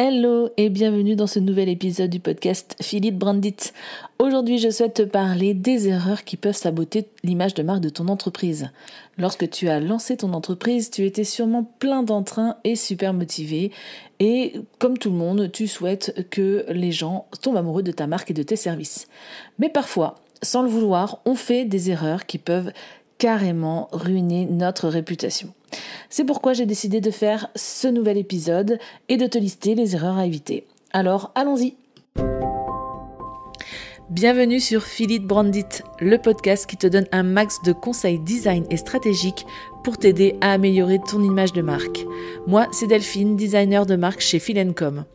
Hello et bienvenue dans ce nouvel épisode du podcast Feel It Brand It. Aujourd'hui, je souhaite te parler des erreurs qui peuvent saboter l'image de marque de ton entreprise. Lorsque tu as lancé ton entreprise, tu étais sûrement plein d'entrain et super motivé. Et comme tout le monde, tu souhaites que les gens tombent amoureux de ta marque et de tes services. Mais parfois, sans le vouloir, on fait des erreurs qui peuvent carrément ruiner notre réputation. C'est pourquoi j'ai décidé de faire ce nouvel épisode et de te lister les erreurs à éviter. Alors, allons-y! Bienvenue sur Feel It Brand It, le podcast qui te donne un max de conseils design et stratégiques pour t'aider à améliorer ton image de marque. Moi, c'est Delphine, designer de marque chez Feel & Com.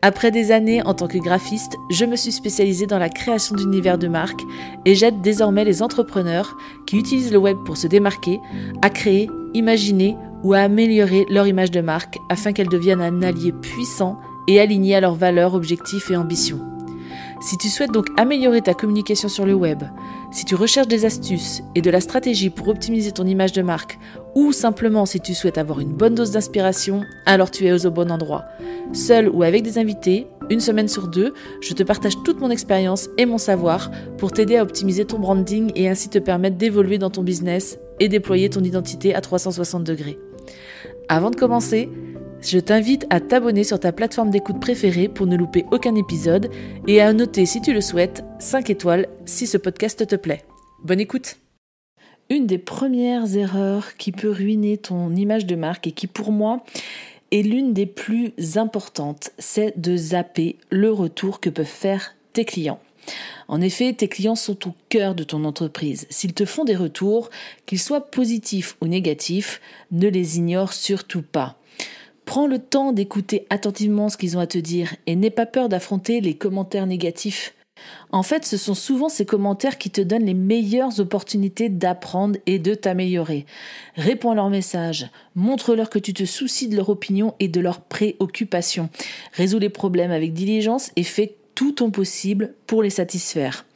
Après des années en tant que graphiste, je me suis spécialisée dans la création d'univers de marque et j'aide désormais les entrepreneurs qui utilisent le web pour se démarquer à créer, imaginer ou à améliorer leur image de marque afin qu'elle devienne un allié puissant et aligné à leurs valeurs, objectifs et ambitions. Si tu souhaites donc améliorer ta communication sur le web, si tu recherches des astuces et de la stratégie pour optimiser ton image de marque, ou simplement si tu souhaites avoir une bonne dose d'inspiration, alors tu es au bon endroit. Seul ou avec des invités, une semaine sur 2, je te partage toute mon expérience et mon savoir pour t'aider à optimiser ton branding et ainsi te permettre d'évoluer dans ton business et déployer ton identité à 360 degrés. Avant de commencer, je t'invite à t'abonner sur ta plateforme d'écoute préférée pour ne louper aucun épisode et à noter, si tu le souhaites, 5 étoiles si ce podcast te plaît. Bonne écoute! Une des premières erreurs qui peut ruiner ton image de marque et qui pour moi est l'une des plus importantes, c'est de zapper le retour que peuvent faire tes clients. En effet, tes clients sont au cœur de ton entreprise. S'ils te font des retours, qu'ils soient positifs ou négatifs, ne les ignore surtout pas. Prends le temps d'écouter attentivement ce qu'ils ont à te dire et n'aie pas peur d'affronter les commentaires négatifs. En fait, ce sont souvent ces commentaires qui te donnent les meilleures opportunités d'apprendre et de t'améliorer. Réponds à leurs messages, montre-leur que tu te soucies de leur opinion et de leurs préoccupations. Résous les problèmes avec diligence et fais tout ton possible pour les satisfaire.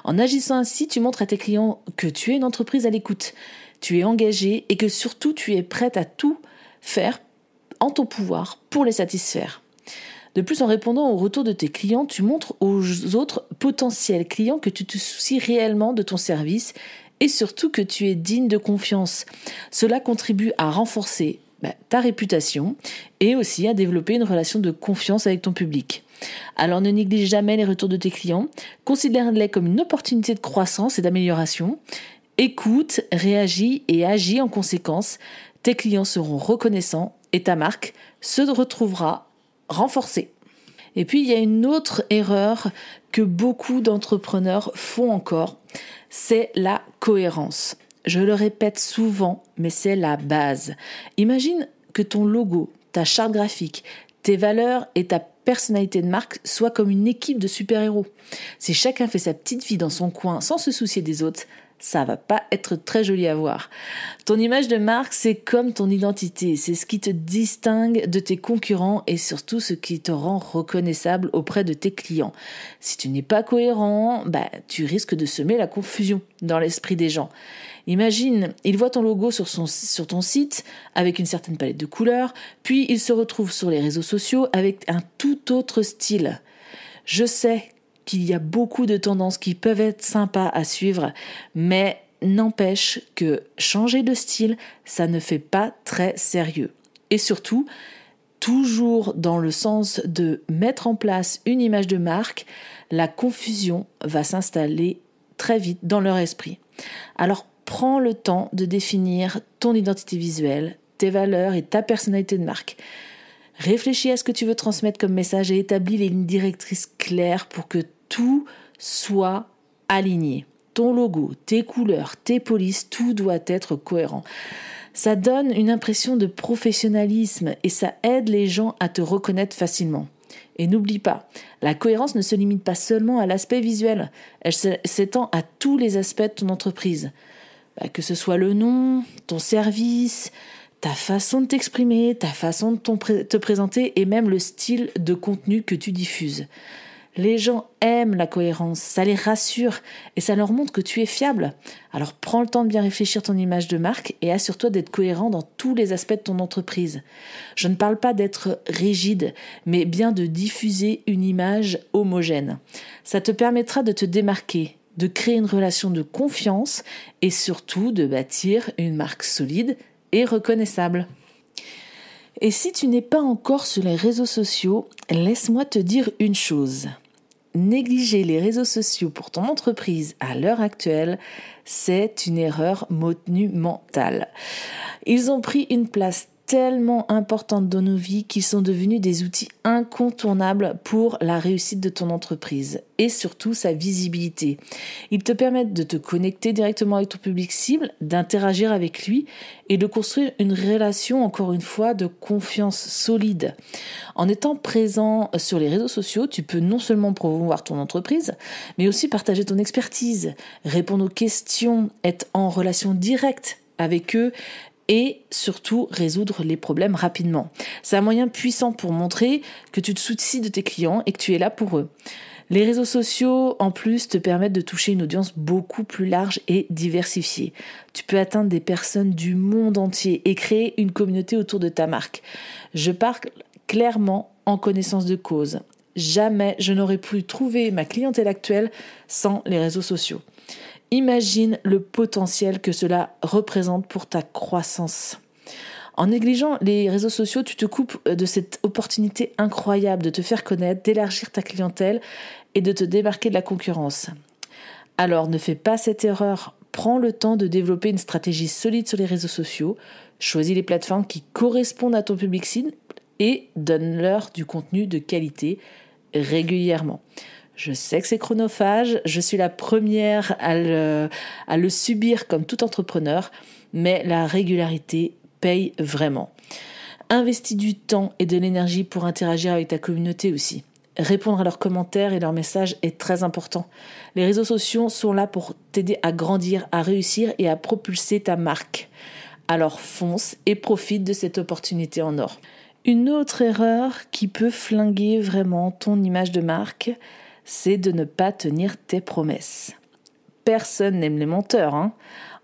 En agissant ainsi, tu montres à tes clients que tu es une entreprise à l'écoute, tu es engagé et que surtout tu es prête à tout faire en ton pouvoir pour les satisfaire. De plus, en répondant aux retours de tes clients, tu montres aux autres potentiels clients que tu te soucies réellement de ton service et surtout que tu es digne de confiance. Cela contribue à renforcer ta réputation et aussi à développer une relation de confiance avec ton public. Alors ne néglige jamais les retours de tes clients, considère-les comme une opportunité de croissance et d'amélioration. Écoute, réagis et agis en conséquence. Tes clients seront reconnaissants et ta marque se retrouvera renforcée. Et puis, il y a une autre erreur que beaucoup d'entrepreneurs font encore, c'est la cohérence. Je le répète souvent, mais c'est la base. Imagine que ton logo, ta charte graphique, tes valeurs et ta personnalité de marque soient comme une équipe de super-héros. Si chacun fait sa petite vie dans son coin sans se soucier des autres, ça va pas être très joli à voir. Ton image de marque, c'est comme ton identité. C'est ce qui te distingue de tes concurrents et surtout ce qui te rend reconnaissable auprès de tes clients. Si tu n'es pas cohérent, tu risques de semer la confusion dans l'esprit des gens. Imagine, ils voient ton logo sur ton site avec une certaine palette de couleurs, puis ils se retrouvent sur les réseaux sociaux avec un tout autre style. Je sais qu'il y a beaucoup de tendances qui peuvent être sympas à suivre, mais n'empêche que changer de style, ça ne fait pas très sérieux. Et surtout, toujours dans le sens de mettre en place une image de marque, la confusion va s'installer très vite dans leur esprit. Alors, prends le temps de définir ton identité visuelle, tes valeurs et ta personnalité de marque. Réfléchis à ce que tu veux transmettre comme message et établis les lignes directrices claires pour que tout soit aligné. Ton logo, tes couleurs, tes polices, tout doit être cohérent. Ça donne une impression de professionnalisme et ça aide les gens à te reconnaître facilement. Et n'oublie pas, la cohérence ne se limite pas seulement à l'aspect visuel, elle s'étend à tous les aspects de ton entreprise. Que ce soit le nom, ton service, ta façon de t'exprimer, ta façon de te présenter et même le style de contenu que tu diffuses. Les gens aiment la cohérence, ça les rassure et ça leur montre que tu es fiable. Alors prends le temps de bien réfléchir ton image de marque et assure-toi d'être cohérent dans tous les aspects de ton entreprise. Je ne parle pas d'être rigide, mais bien de diffuser une image homogène. Ça te permettra de te démarquer, de créer une relation de confiance et surtout de bâtir une marque solide et reconnaissable. Et si tu n'es pas encore sur les réseaux sociaux, laisse-moi te dire une chose. Négliger les réseaux sociaux pour ton entreprise à l'heure actuelle, c'est une erreur monumentale. Ils ont pris une place tellement importante dans nos vies qu'ils sont devenus des outils incontournables pour la réussite de ton entreprise et surtout sa visibilité. Ils te permettent de te connecter directement avec ton public cible, d'interagir avec lui et de construire une relation, encore une fois, de confiance solide. En étant présent sur les réseaux sociaux, tu peux non seulement promouvoir ton entreprise, mais aussi partager ton expertise, répondre aux questions, être en relation directe avec eux et surtout résoudre les problèmes rapidement. C'est un moyen puissant pour montrer que tu te soucies de tes clients et que tu es là pour eux. Les réseaux sociaux, en plus, te permettent de toucher une audience beaucoup plus large et diversifiée. Tu peux atteindre des personnes du monde entier et créer une communauté autour de ta marque. Je parle clairement en connaissance de cause. Jamais je n'aurais pu trouver ma clientèle actuelle sans les réseaux sociaux. Imagine le potentiel que cela représente pour ta croissance. En négligeant les réseaux sociaux, tu te coupes de cette opportunité incroyable de te faire connaître, d'élargir ta clientèle et de te démarquer de la concurrence. Alors ne fais pas cette erreur. Prends le temps de développer une stratégie solide sur les réseaux sociaux. Choisis les plateformes qui correspondent à ton public cible et donne-leur du contenu de qualité régulièrement. Je sais que c'est chronophage, je suis la première à le subir comme tout entrepreneur, mais la régularité paye vraiment. Investis du temps et de l'énergie pour interagir avec ta communauté aussi. Répondre à leurs commentaires et leurs messages est très important. Les réseaux sociaux sont là pour t'aider à grandir, à réussir et à propulser ta marque. Alors fonce et profite de cette opportunité en or. Une autre erreur qui peut flinguer vraiment ton image de marque, c'est de ne pas tenir tes promesses. Personne n'aime les menteurs,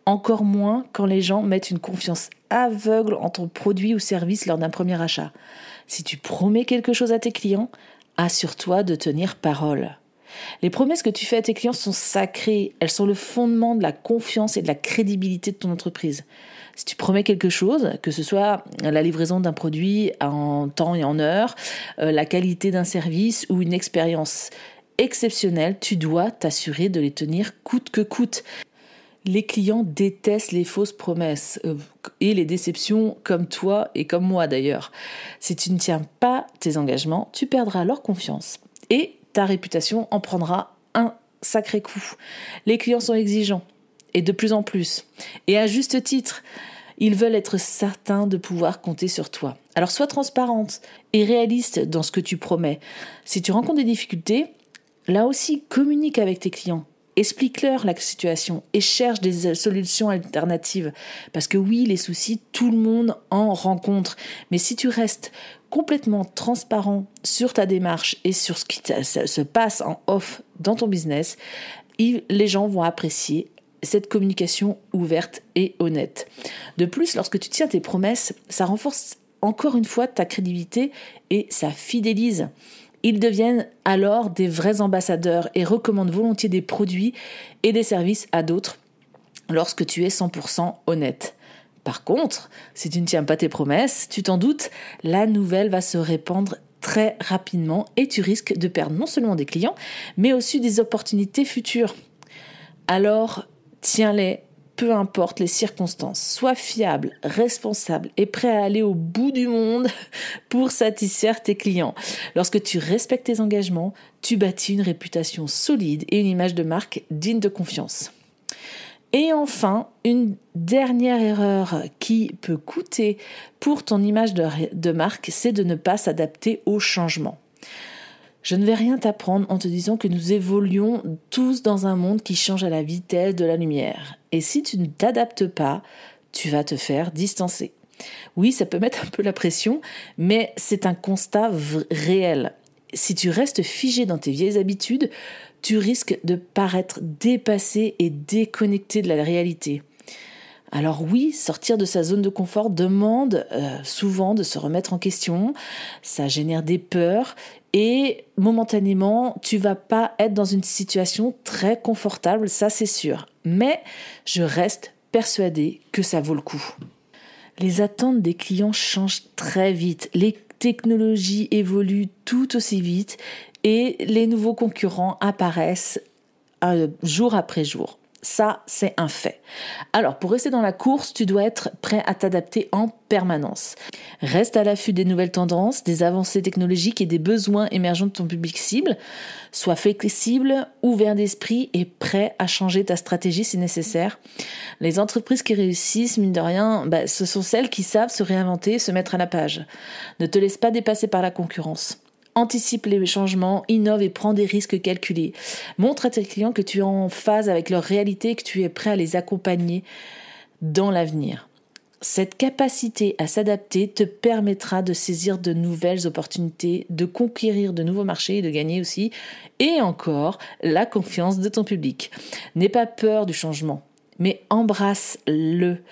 Encore moins quand les gens mettent une confiance aveugle en ton produit ou service lors d'un premier achat. Si tu promets quelque chose à tes clients, assure-toi de tenir parole. Les promesses que tu fais à tes clients sont sacrées, elles sont le fondement de la confiance et de la crédibilité de ton entreprise. Si tu promets quelque chose, que ce soit la livraison d'un produit en temps et en heure, la qualité d'un service ou une expérience exceptionnelle, tu dois t'assurer de les tenir coûte que coûte. Les clients détestent les fausses promesses et les déceptions comme toi et comme moi d'ailleurs. Si tu ne tiens pas tes engagements, tu perdras leur confiance et ta réputation en prendra un sacré coup. Les clients sont exigeants et de plus en plus. Et à juste titre, ils veulent être certains de pouvoir compter sur toi. Alors sois transparente et réaliste dans ce que tu promets. Si tu rencontres des difficultés, là aussi, communique avec tes clients. Explique-leur la situation et cherche des solutions alternatives. Parce que oui, les soucis, tout le monde en rencontre. Mais si tu restes complètement transparent sur ta démarche et sur ce qui se passe en off dans ton business, les gens vont apprécier cette communication ouverte et honnête. De plus, lorsque tu tiens tes promesses, ça renforce encore une fois ta crédibilité et ça fidélise. Ils deviennent alors des vrais ambassadeurs et recommandent volontiers des produits et des services à d'autres lorsque tu es 100% honnête. Par contre, si tu ne tiens pas tes promesses, tu t'en doutes, la nouvelle va se répandre très rapidement et tu risques de perdre non seulement des clients, mais aussi des opportunités futures. Alors, tiens-les, peu importe les circonstances. Sois fiable, responsable et prêt à aller au bout du monde pour satisfaire tes clients. Lorsque tu respectes tes engagements, tu bâtis une réputation solide et une image de marque digne de confiance. Et enfin, une dernière erreur qui peut coûter pour ton image de marque, c'est de ne pas s'adapter au changement. Je ne vais rien t'apprendre en te disant que nous évoluons tous dans un monde qui change à la vitesse de la lumière. Et si tu ne t'adaptes pas, tu vas te faire distancer. Oui, ça peut mettre un peu la pression, mais c'est un constat réel. si tu restes figé dans tes vieilles habitudes, tu risques de paraître dépassé et déconnecté de la réalité. Alors oui, sortir de sa zone de confort demande souvent de se remettre en question, ça génère des peurs et momentanément, tu vas pas être dans une situation très confortable, ça c'est sûr. Mais je reste persuadée que ça vaut le coup. Les attentes des clients changent très vite, les technologies évoluent tout aussi vite et les nouveaux concurrents apparaissent jour après jour. Ça, c'est un fait. Alors, pour rester dans la course, tu dois être prêt à t'adapter en permanence. Reste à l'affût des nouvelles tendances, des avancées technologiques et des besoins émergents de ton public cible. Sois flexible, ouvert d'esprit et prêt à changer ta stratégie si nécessaire. Les entreprises qui réussissent, mine de rien, ce sont celles qui savent se réinventer, se mettre à la page. Ne te laisse pas dépasser par la concurrence. Anticipe les changements, innove et prends des risques calculés. Montre à tes clients que tu es en phase avec leur réalité et que tu es prêt à les accompagner dans l'avenir. Cette capacité à s'adapter te permettra de saisir de nouvelles opportunités, de conquérir de nouveaux marchés et de gagner aussi, et encore, la confiance de ton public. N'aie pas peur du changement, mais embrasse-le.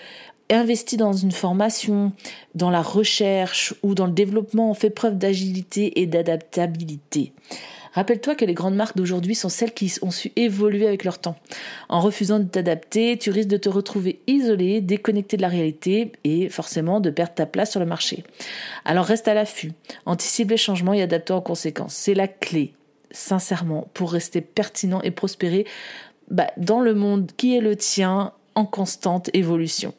Investis dans une formation, dans la recherche ou dans le développement, fais preuve d'agilité et d'adaptabilité. Rappelle-toi que les grandes marques d'aujourd'hui sont celles qui ont su évoluer avec leur temps. En refusant de t'adapter, tu risques de te retrouver isolé, déconnecté de la réalité et forcément de perdre ta place sur le marché. Alors reste à l'affût, anticipe les changements et adapte-toi en conséquence. C'est la clé, sincèrement, pour rester pertinent et prospérer dans le monde qui est le tien en constante évolution.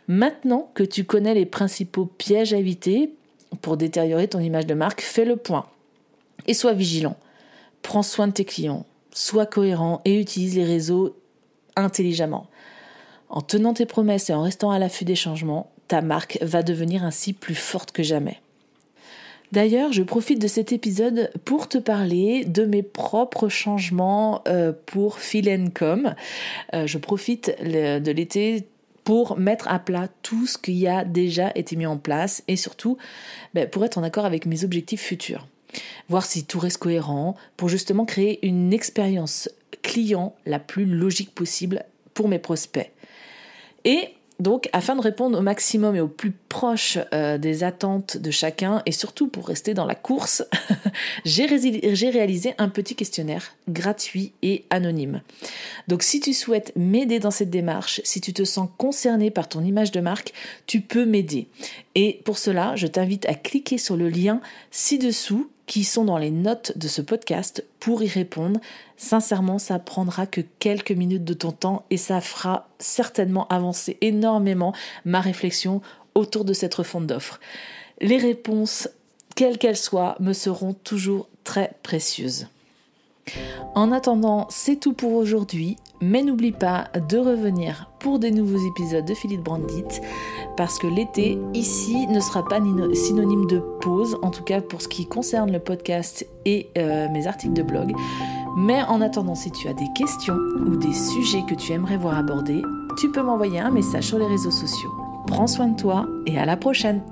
Maintenant que tu connais les principaux pièges à éviter pour détériorer ton image de marque, fais le point et sois vigilant. Prends soin de tes clients, sois cohérent et utilise les réseaux intelligemment. En tenant tes promesses et en restant à l'affût des changements, ta marque va devenir ainsi plus forte que jamais. D'ailleurs, je profite de cet épisode pour te parler de mes propres changements pour Feel&Com. Je profite de l'été pour mettre à plat tout ce qui a déjà été mis en place et surtout pour être en accord avec mes objectifs futurs. Voir si tout reste cohérent pour justement créer une expérience client la plus logique possible pour mes prospects. Et donc, afin de répondre au maximum et au plus proche des attentes de chacun, et surtout pour rester dans la course, j'ai réalisé un petit questionnaire gratuit et anonyme. Donc, si tu souhaites m'aider dans cette démarche, si tu te sens concerné par ton image de marque, tu peux m'aider. Et pour cela, je t'invite à cliquer sur le lien ci-dessous qui sont dans les notes de ce podcast pour y répondre. Sincèrement, ça prendra que quelques minutes de ton temps et ça fera certainement avancer énormément ma réflexion autour de cette refonte d'offres. Les réponses, quelles qu'elles soient, me seront toujours très précieuses. En attendant, c'est tout pour aujourd'hui, mais n'oublie pas de revenir pour des nouveaux épisodes de Philippe Brandit, parce que l'été, ici, ne sera pas synonyme de pause, en tout cas pour ce qui concerne le podcast et mes articles de blog. Mais en attendant, si tu as des questions ou des sujets que tu aimerais voir abordés, tu peux m'envoyer un message sur les réseaux sociaux. Prends soin de toi et à la prochaine!